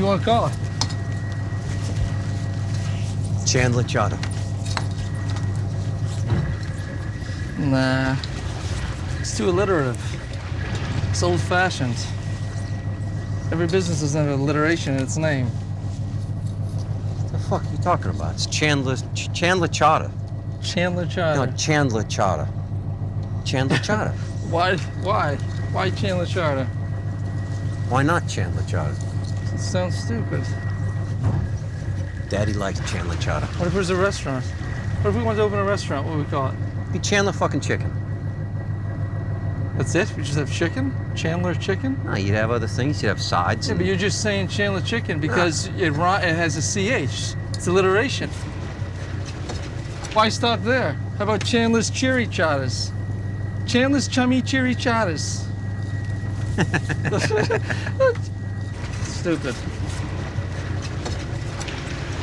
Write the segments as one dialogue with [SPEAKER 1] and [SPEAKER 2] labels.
[SPEAKER 1] you want to call it?
[SPEAKER 2] Chandler Charter.
[SPEAKER 1] Nah. It's too alliterative. It's old-fashioned. Every business doesn't have alliteration in its name.
[SPEAKER 2] What the fuck are you talking about? It's Chandler Charter.
[SPEAKER 1] Chandler Charter.
[SPEAKER 2] No, Chandler Charter. Chandler Charter.
[SPEAKER 1] Why? Why Chandler Charter?
[SPEAKER 2] Why not Chandler Charter?
[SPEAKER 1] It sounds stupid.
[SPEAKER 2] Daddy likes Chandler Charter.
[SPEAKER 1] What if it was a restaurant? What if we wanted to open a restaurant? What would we call it?
[SPEAKER 2] Be Chandler fucking Chicken.
[SPEAKER 1] That's it? We just have chicken? Chandler Chicken?
[SPEAKER 2] No, you'd have other things. You'd have sides.
[SPEAKER 1] Yeah, but you're just saying Chandler Chicken because it has a CH. It's alliteration. Why stop there? How about Chandler's Cherry Charters? Chandler's Chummy Cherry Charters. Stupid.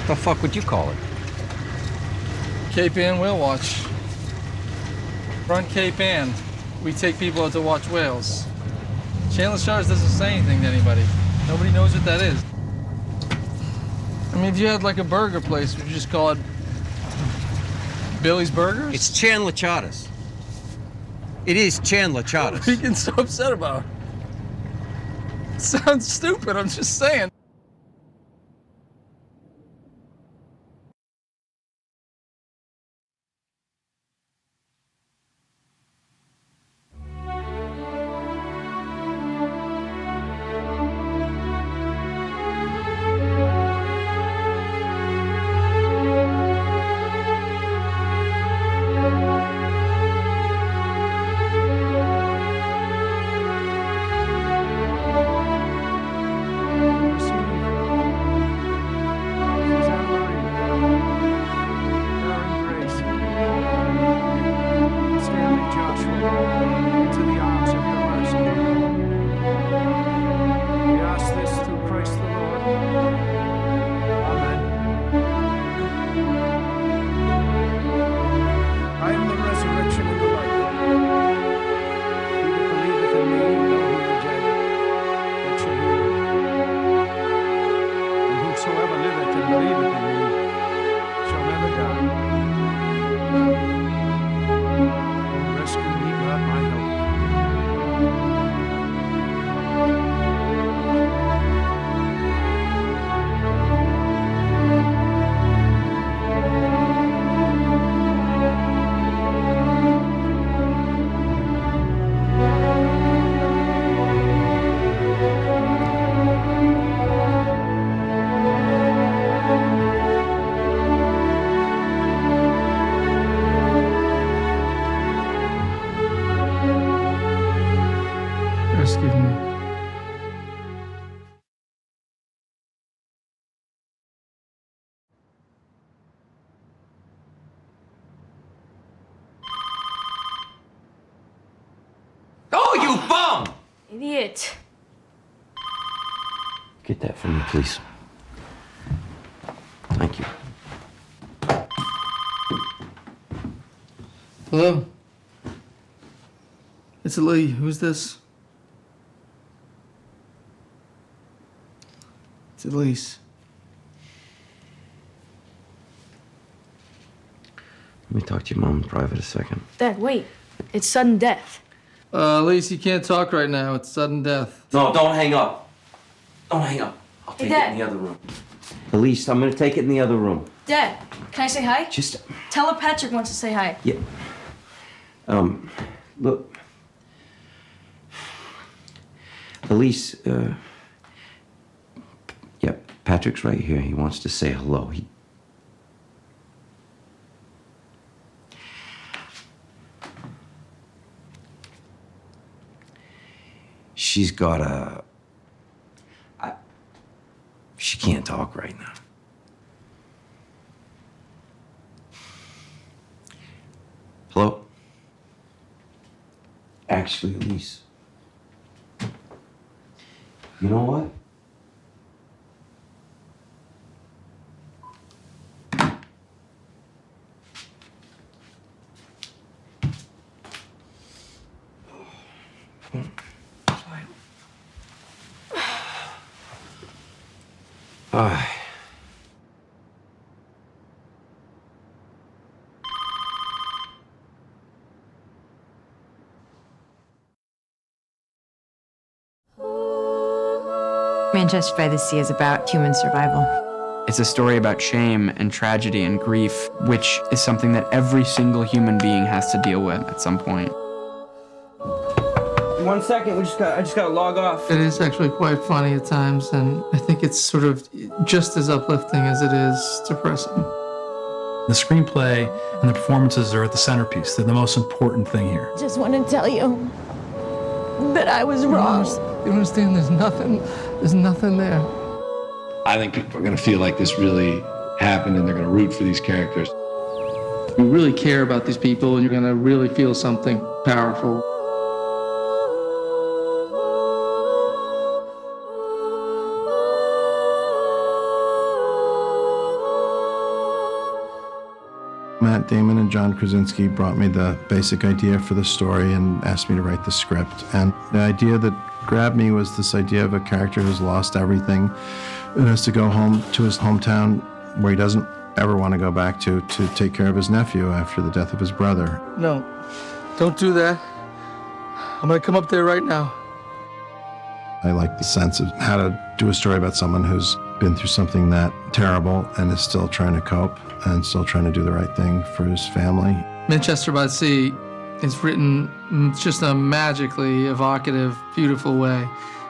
[SPEAKER 2] The fuck would you call it?
[SPEAKER 1] Cape Ann Whale Watch. Front Cape Ann. We take people out to watch whales. Chandler's Charters doesn't say anything to anybody. Nobody knows what that is. I mean, if you had like a burger place, would you just call it Billy's Burgers?
[SPEAKER 2] It's Chandler Charters. It is Chandler Charters.
[SPEAKER 1] What are you getting so upset about? It sounds stupid, I'm just saying.
[SPEAKER 3] Idiot.
[SPEAKER 4] Get that for me, please. Thank you.
[SPEAKER 1] Hello? It's Lee. Who's this? It's Elise.
[SPEAKER 4] Let me talk to your mom in private a second.
[SPEAKER 3] Dad, wait. It's sudden death.
[SPEAKER 1] Elise, you can't talk right now. It's sudden death.
[SPEAKER 4] No, don't hang up. Don't hang up. I'll
[SPEAKER 3] Hey,
[SPEAKER 4] take
[SPEAKER 3] Dad.
[SPEAKER 4] it in the other room. Elise, I'm gonna take it in the other room.
[SPEAKER 3] Dad, can I say hi?
[SPEAKER 4] Just...
[SPEAKER 3] Tell her Patrick wants to say hi.
[SPEAKER 4] Yeah. Look. Elise, yeah, Patrick's right here. He wants to say hello. She's got she can't talk right now. Hello? Actually, Elise, you know what?
[SPEAKER 5] Manchester by the Sea is about human survival.
[SPEAKER 6] It's a story about shame and tragedy and grief, which is something that every single human being has to deal with at some point.
[SPEAKER 7] 1 second, I just gotta log off.
[SPEAKER 1] It is actually quite funny at times, and I think it's sort of just as uplifting as it is depressing.
[SPEAKER 8] The screenplay and the performances are at the centerpiece. They're the most important thing here.
[SPEAKER 9] Just want to tell you that I was wrong.
[SPEAKER 1] You understand? There's nothing there.
[SPEAKER 10] I think people are going to feel like this really happened and they're going to root for these characters.
[SPEAKER 1] You really care about these people and you're going to really feel something powerful.
[SPEAKER 11] Matt Damon and John Krasinski brought me the basic idea for the story and asked me to write the script. And the idea that grabbed me was this idea of a character who's lost everything and has to go home to his hometown where he doesn't ever want to go back to take care of his nephew after the death of his brother.
[SPEAKER 1] No, don't do that. I'm going to come up there right now.
[SPEAKER 11] I like the sense of how to do a story about someone who's been through something that terrible and is still trying to cope and still trying to do the right thing for his family.
[SPEAKER 1] Manchester by the Sea is written in just a magically evocative, beautiful way.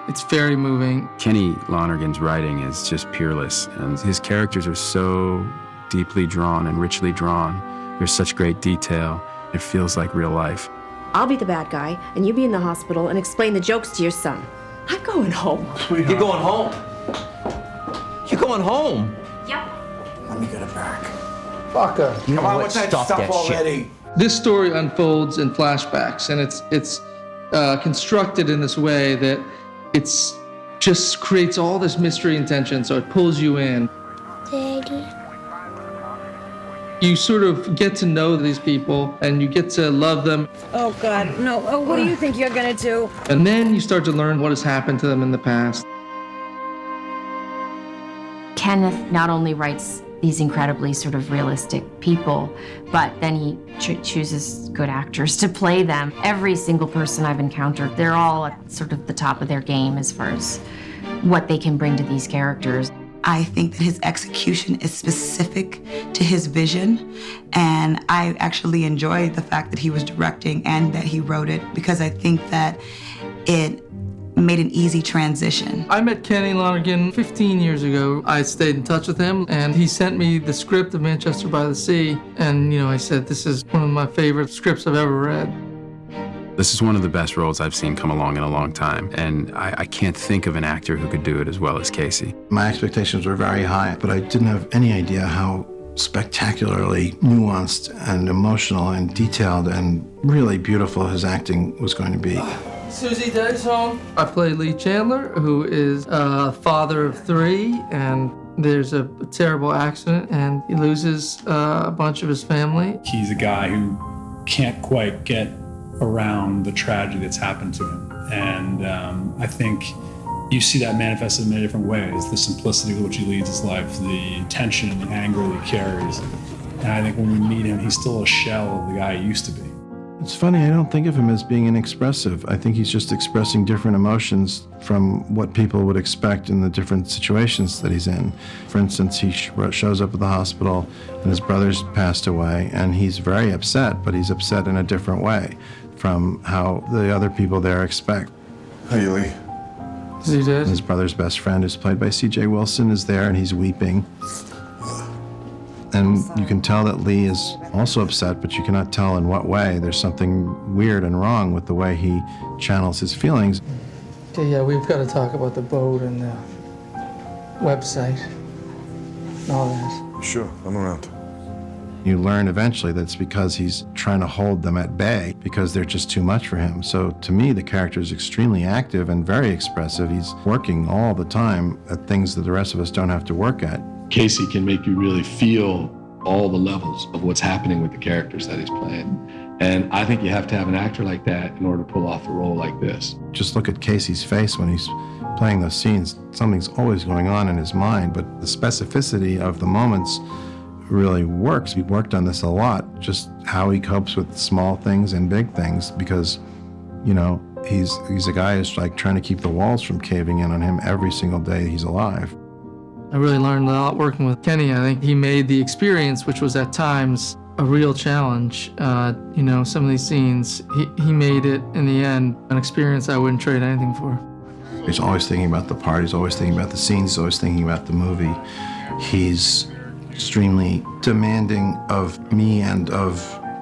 [SPEAKER 1] It's very moving.
[SPEAKER 6] Kenny Lonergan's writing is just peerless, and his characters are so deeply drawn and richly drawn. There's such great detail. It feels like real life.
[SPEAKER 9] I'll be the bad guy, and you be in the hospital and explain the jokes to your son. I'm going home.
[SPEAKER 7] You're going home? You're going home?
[SPEAKER 3] Yep.
[SPEAKER 11] Let me get it back.
[SPEAKER 1] Fucker.
[SPEAKER 7] Come on, what's that stuff already?
[SPEAKER 1] This story unfolds in flashbacks, and it's constructed in this way that it's just creates all this mystery and tension, so it pulls you in.
[SPEAKER 9] Daddy.
[SPEAKER 1] You sort of get to know these people, and you get to love them.
[SPEAKER 9] Oh, God, no. Oh, what do you think you're gonna do?
[SPEAKER 1] And then you start to learn what has happened to them in the past.
[SPEAKER 5] Kenneth not only writes these incredibly sort of realistic people, but then he chooses good actors to play them. Every single person I've encountered, they're all at sort of the top of their game as far as what they can bring to these characters.
[SPEAKER 12] I think that his execution is specific to his vision, and I actually enjoy the fact that he was directing and that he wrote it because I think that it made an easy transition.
[SPEAKER 1] I met Kenny Lonergan 15 years ago. I stayed in touch with him, and he sent me the script of Manchester by the Sea, and I said, this is one of my favorite scripts I've ever read.
[SPEAKER 6] This is one of the best roles I've seen come along in a long time, and I can't think of an actor who could do it as well as Casey.
[SPEAKER 11] My expectations were very high, but I didn't have any idea how spectacularly nuanced and emotional and detailed and really beautiful his acting was going to be.
[SPEAKER 1] Susie, Dad's home. I play Lee Chandler, who is a father of 3, and there's a terrible accident, and he loses a bunch of his family.
[SPEAKER 8] He's a guy who can't quite get around the tragedy that's happened to him. And I think you see that manifested in many different ways. The simplicity with which he leads his life, the tension and the anger that he carries. And I think when we meet him, he's still a shell of the guy he used to be.
[SPEAKER 11] It's funny, I don't think of him as being inexpressive. I think he's just expressing different emotions from what people would expect in the different situations that he's in. For instance, he shows up at the hospital and his brother's passed away, and he's very upset, but he's upset in a different way from how the other people there expect.
[SPEAKER 13] Hey, Lee.
[SPEAKER 1] Is he dead?
[SPEAKER 11] His brother's best friend, who's played by C.J. Wilson, is there, and he's weeping. And you can tell that Lee is also upset, but you cannot tell in what way. There's something weird and wrong with the way he channels his feelings.
[SPEAKER 1] Okay, yeah, we've got to talk about the boat and the website and all that.
[SPEAKER 13] Sure, I'm around.
[SPEAKER 11] You learn eventually that it's because he's trying to hold them at bay because they're just too much for him. So to me, the character is extremely active and very expressive. He's working all the time at things that the rest of us don't have to work at.
[SPEAKER 10] Casey can make you really feel all the levels of what's happening with the characters that he's playing. And I think you have to have an actor like that in order to pull off a role like this.
[SPEAKER 11] Just look at Casey's face when he's playing those scenes, something's always going on in his mind, but the specificity of the moments really works. We worked on this a lot, just how he copes with small things and big things, because, you know, he's a guy who's like trying to keep the walls from caving in on him every single day he's alive.
[SPEAKER 1] I really learned a lot working with Kenny. I think he made the experience, which was at times a real challenge. You know, some of these scenes, he made it, in the end, an experience I wouldn't trade anything for.
[SPEAKER 11] He's always thinking about the part, he's always thinking about the scenes, he's always thinking about the movie. He's extremely demanding of me and of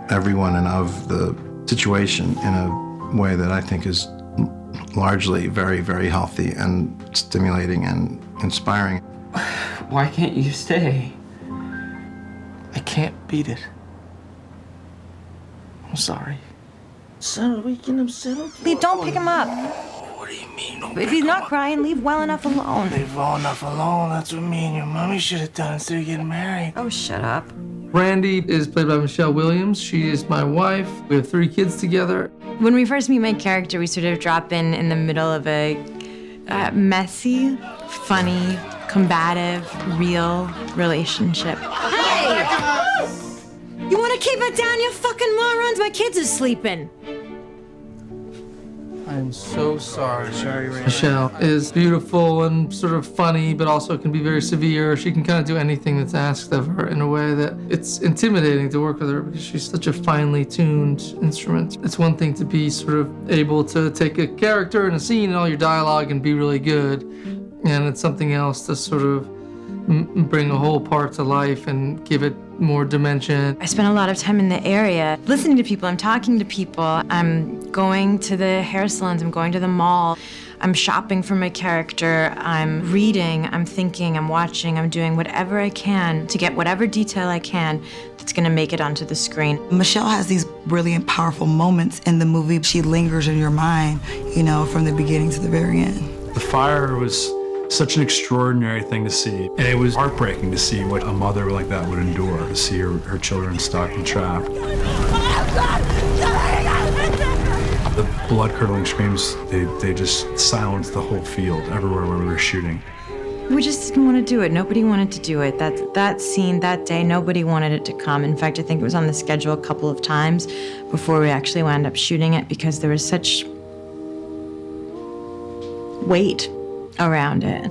[SPEAKER 11] everyone and of the situation in a way that I think is largely very, very healthy and stimulating and inspiring.
[SPEAKER 7] Why can't you stay?
[SPEAKER 1] I can't beat it. I'm sorry.
[SPEAKER 13] Son, we can upset him.
[SPEAKER 14] Leave, don't pick him up.
[SPEAKER 13] What do you mean?
[SPEAKER 14] If he's not crying, leave well enough alone.
[SPEAKER 13] Leave well enough alone. That's what me and your mommy should have done instead of getting married.
[SPEAKER 14] Oh, shut up.
[SPEAKER 1] Brandy is played by Michelle Williams. She is my wife. We have 3 kids together.
[SPEAKER 5] When we first meet my character, we sort of drop in the middle of a messy, funny, combative, real relationship.
[SPEAKER 9] Hey! You want to keep it down, you fucking morons? My kids are sleeping.
[SPEAKER 1] I'm so sorry. Michelle is beautiful and sort of funny, but also can be very severe. She can kind of do anything that's asked of her in a way that it's intimidating to work with her because she's such a finely tuned instrument. It's one thing to be sort of able to take a character and a scene and all your dialogue and be really good, and it's something else to sort of bring a whole part to life and give it more dimension.
[SPEAKER 5] I spend a lot of time in the area listening to people. I'm talking to people. I'm going to the hair salons. I'm going to the mall. I'm shopping for my character. I'm reading. I'm thinking. I'm watching. I'm doing whatever I can to get whatever detail I can that's going to make it onto the screen.
[SPEAKER 12] Michelle has these brilliant, powerful moments in the movie. She lingers in your mind, you know, from the beginning to the very end.
[SPEAKER 8] The fire was such an extraordinary thing to see. And it was heartbreaking to see what a mother like that would endure, to see her children stuck and trapped. The blood-curdling screams, they just silenced the whole field everywhere where we were shooting.
[SPEAKER 5] We just didn't want to do it. Nobody wanted to do it. That scene, that day, nobody wanted it to come. In fact, I think it was on the schedule a couple of times before we actually wound up shooting it because there was such weight around it.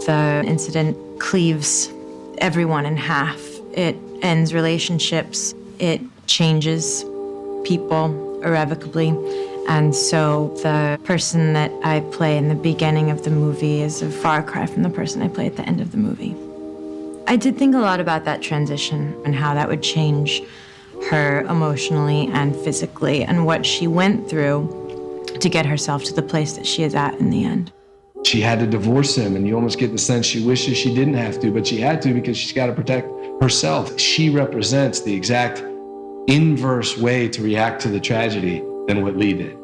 [SPEAKER 5] The incident cleaves everyone in half. It ends relationships. It changes people irrevocably. And so the person that I play in the beginning of the movie is a far cry from the person I play at the end of the movie. I did think a lot about that transition and how that would change her emotionally and physically and what she went through to get herself to the place that she is at in the end.
[SPEAKER 10] She had to divorce him, and you almost get the sense she wishes she didn't have to, but she had to because she's got to protect herself. She represents the exact inverse way to react to the tragedy than what Lee did.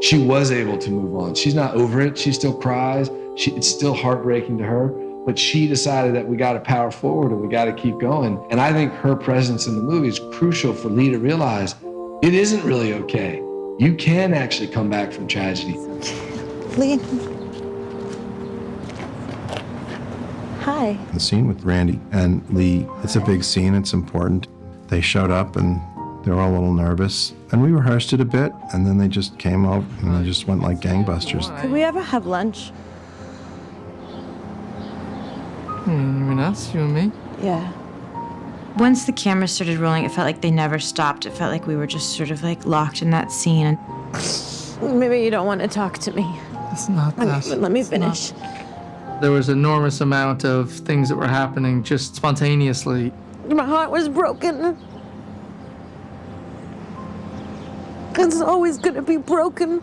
[SPEAKER 10] She was able to move on. She's not over it. She still cries. It's still heartbreaking to her, but she decided that we got to power forward and we got to keep going. And I think her presence in the movie is crucial for Lee to realize it isn't really okay. You can actually come back from tragedy.
[SPEAKER 14] Lee. Hi.
[SPEAKER 11] The scene with Randy and Lee, it's a big scene, it's important. They showed up and they were all a little nervous. And we rehearsed it a bit, and then they just came over and they just went like gangbusters.
[SPEAKER 14] Could we ever have lunch?
[SPEAKER 1] mean, us, you and me?
[SPEAKER 14] Yeah.
[SPEAKER 5] Once the camera started rolling, it felt like they never stopped. It felt like we were just sort of like locked in that scene.
[SPEAKER 9] Maybe you don't want to talk to me.
[SPEAKER 1] It's not that.
[SPEAKER 9] Let me finish.
[SPEAKER 1] There was an enormous amount of things that were happening just spontaneously.
[SPEAKER 9] My heart was broken. It's always gonna be broken.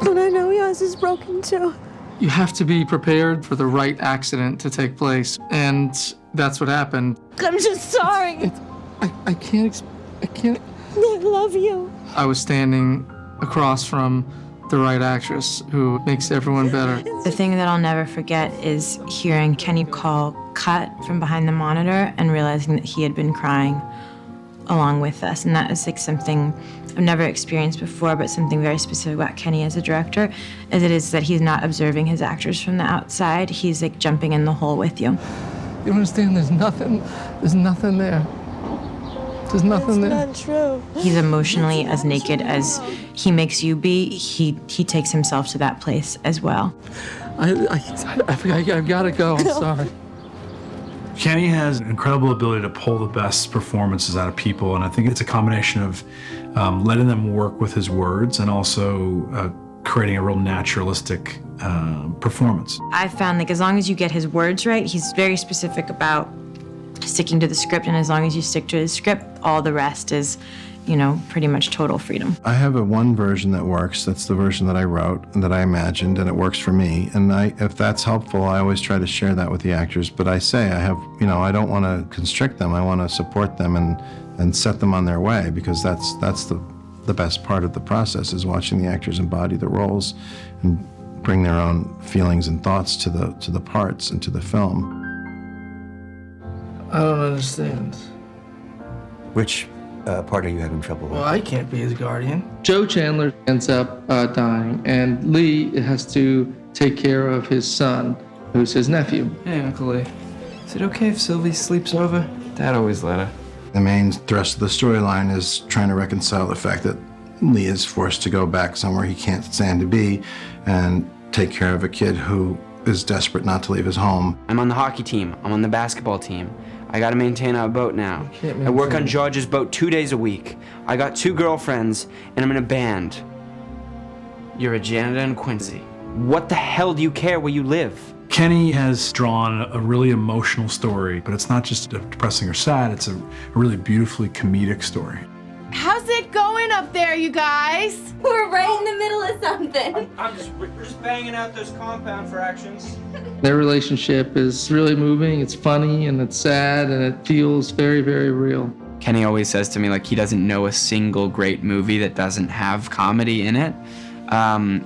[SPEAKER 9] And I know yours is broken too.
[SPEAKER 1] You have to be prepared for the right accident to take place, and that's what happened.
[SPEAKER 9] I'm just sorry.
[SPEAKER 1] I can't.
[SPEAKER 9] I love you.
[SPEAKER 1] I was standing across from the right actress who makes everyone better.
[SPEAKER 5] The thing that I'll never forget is hearing Kenny call cut from behind the monitor and realizing that he had been crying
[SPEAKER 14] along with us, and that is like something I've never experienced before, but something very specific about Kenny as a director, as it is that he's not observing his actors from the outside. He's like jumping in the hole with you.
[SPEAKER 1] You understand? There's nothing there. There's nothing there.
[SPEAKER 14] That's not true.
[SPEAKER 5] He's emotionally as naked as he makes you be. He takes himself to that place as well.
[SPEAKER 1] I've got to go. I'm sorry.
[SPEAKER 8] Kenny has an incredible ability to pull the best performances out of people, and I think it's a combination of letting them work with his words and also creating a real naturalistic performance.
[SPEAKER 5] I found like as long as you get his words right, he's very specific about sticking to the script, and as long as you stick to the script, all the rest is, you know, pretty much total freedom.
[SPEAKER 11] I have one version that works. That's the version that I wrote and that I imagined, and it works for me. And if that's helpful, I always try to share that with the actors. But I say I have, you know, I don't want to constrict them. I want to support them and set them on their way, because that's the best part of the process, is watching the actors embody the roles and bring their own feelings and thoughts to the parts and to the film.
[SPEAKER 1] I don't understand.
[SPEAKER 7] Which part are you having trouble with?
[SPEAKER 1] Well, I can't be his guardian. Joe Chandler ends up dying, and Lee has to take care of his son, who's his nephew.
[SPEAKER 15] Hey, Uncle Lee. Is it okay if Sylvie sleeps over? Dad always let her.
[SPEAKER 11] The main thrust of the storyline is trying to reconcile the fact that Lee is forced to go back somewhere he can't stand to be and take care of a kid who is desperate not to leave his home.
[SPEAKER 16] I'm on the hockey team. I'm on the basketball team. I gotta maintain our boat now. I work on George's boat 2 days a week. I got 2 girlfriends, and I'm in a band. You're a janitor in Quincy. What the hell do you care where you live?
[SPEAKER 8] Kenny has drawn a really emotional story, but it's not just depressing or sad, it's a really beautifully comedic story.
[SPEAKER 17] How's it going up there, you guys?
[SPEAKER 14] We're right in the middle of something.
[SPEAKER 16] We're just banging out those compound fractions.
[SPEAKER 1] Their relationship is really moving. It's funny and it's sad and it feels very, very real.
[SPEAKER 16] Kenny always says to me, like, he doesn't know a single great movie that doesn't have comedy in it,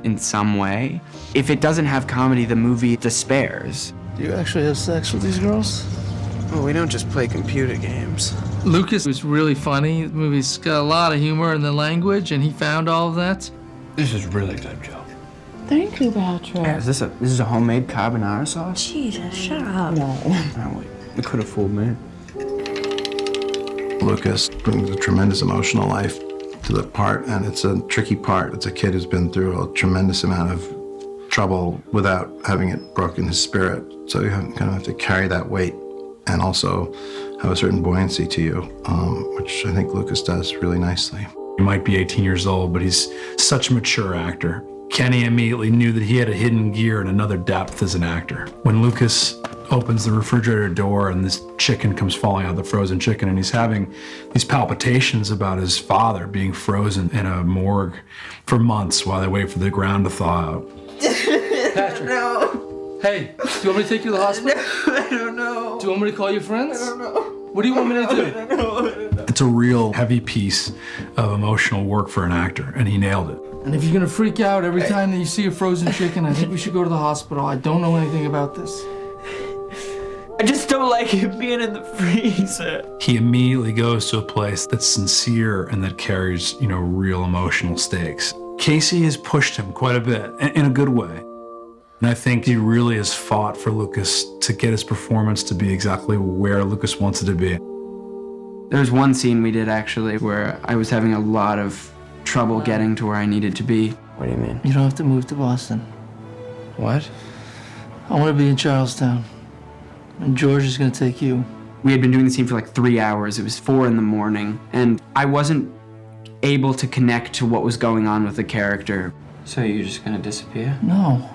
[SPEAKER 16] in some way. If it doesn't have comedy, the movie despairs.
[SPEAKER 1] Do you actually have sex with these girls?
[SPEAKER 15] Well, we don't just play computer games.
[SPEAKER 1] Lucas was really funny. The movie's got a lot of humor in the language, and he found all of that.
[SPEAKER 15] This is really good, Joe.
[SPEAKER 17] Thank you, Patrick.
[SPEAKER 16] Yeah, is this a homemade carbonara sauce?
[SPEAKER 14] Jesus, shut up.
[SPEAKER 17] No.
[SPEAKER 16] Oh, wait. It could have fooled me.
[SPEAKER 11] Lucas brings a tremendous emotional life to the part, and it's a tricky part. It's a kid who's been through a tremendous amount of trouble without having it broken his spirit. So you kind of have to carry that weight and also have a certain buoyancy to you, which I think Lucas does really nicely.
[SPEAKER 8] He might be 18 years old, but he's such a mature actor. Kenny immediately knew that he had a hidden gear and another depth as an actor. When Lucas opens the refrigerator door and this chicken comes falling out, the frozen chicken, and he's having these palpitations about his father being frozen in a morgue for months while they wait for the ground to thaw out.
[SPEAKER 1] Patrick.
[SPEAKER 17] No.
[SPEAKER 1] Hey, do you want me to take you to the hospital?
[SPEAKER 17] No, I don't know.
[SPEAKER 1] Do you want me to call your friends?
[SPEAKER 17] I don't know.
[SPEAKER 1] What do you want me to do?
[SPEAKER 17] I don't know.
[SPEAKER 8] It's a real heavy piece of emotional work for an actor, and he nailed it.
[SPEAKER 1] And if you're gonna freak out every time that you see a frozen chicken, I think we should go to the hospital. I don't know anything about this.
[SPEAKER 16] I just don't like it being in the freezer.
[SPEAKER 8] He immediately goes to a place that's sincere and that carries, you know, real emotional stakes. Casey has pushed him quite a bit, in a good way. And I think he really has fought for Lucas to get his performance to be exactly where Lucas wants it to be.
[SPEAKER 16] There was one scene we did, actually, where I was having a lot of trouble getting to where I needed to be.
[SPEAKER 15] What do you mean?
[SPEAKER 1] You don't have to move to Boston.
[SPEAKER 15] What?
[SPEAKER 1] I want to be in Charlestown. And George is gonna take you.
[SPEAKER 16] We had been doing the scene for like 3 hours. It was 4 in the morning, and I wasn't able to connect to what was going on with the character.
[SPEAKER 15] So you're just gonna disappear?
[SPEAKER 1] No.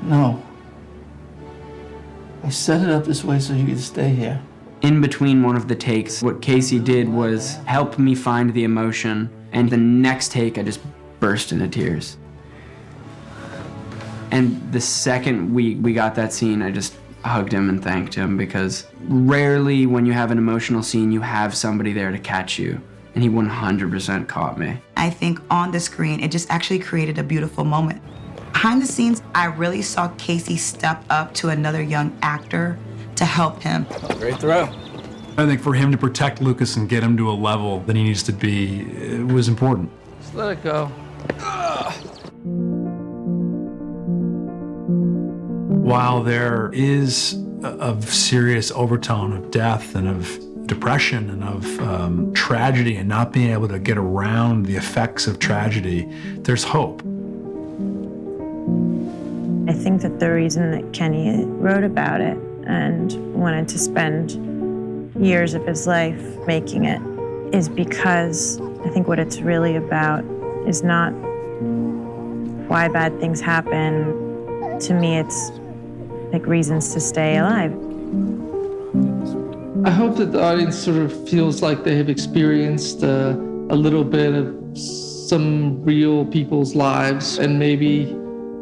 [SPEAKER 1] No. I set it up this way so you could stay here.
[SPEAKER 16] In between one of the takes, what Casey did was help me find the emotion, and the next take I just burst into tears. And the second we got that scene, I just hugged him and thanked him, because rarely when you have an emotional scene, you have somebody there to catch you. And he 100% caught me.
[SPEAKER 12] I think on the screen, it just actually created a beautiful moment. Behind the scenes, I really saw Casey step up to another young actor to help him.
[SPEAKER 15] Great throw.
[SPEAKER 8] I think for him to protect Lucas and get him to a level that he needs to be was important.
[SPEAKER 1] Just let it go.
[SPEAKER 8] While there is a serious overtone of death and of depression and of tragedy and not being able to get around the effects of tragedy, there's hope.
[SPEAKER 14] I think that the reason that Kenny wrote about it and wanted to spend years of his life making it is because I think what it's really about is not why bad things happen. To me, it's like reasons to stay alive.
[SPEAKER 18] I hope that the audience sort of feels like they have experienced a little bit of some real people's lives, and maybe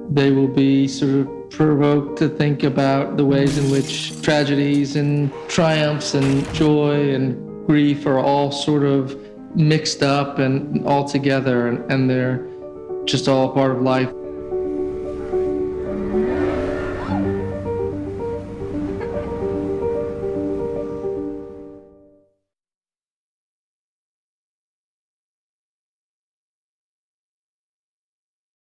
[SPEAKER 18] they will be sort of provoked to think about the ways in which tragedies and triumphs and joy and grief are all sort of mixed up and all together, and they're just all part of life.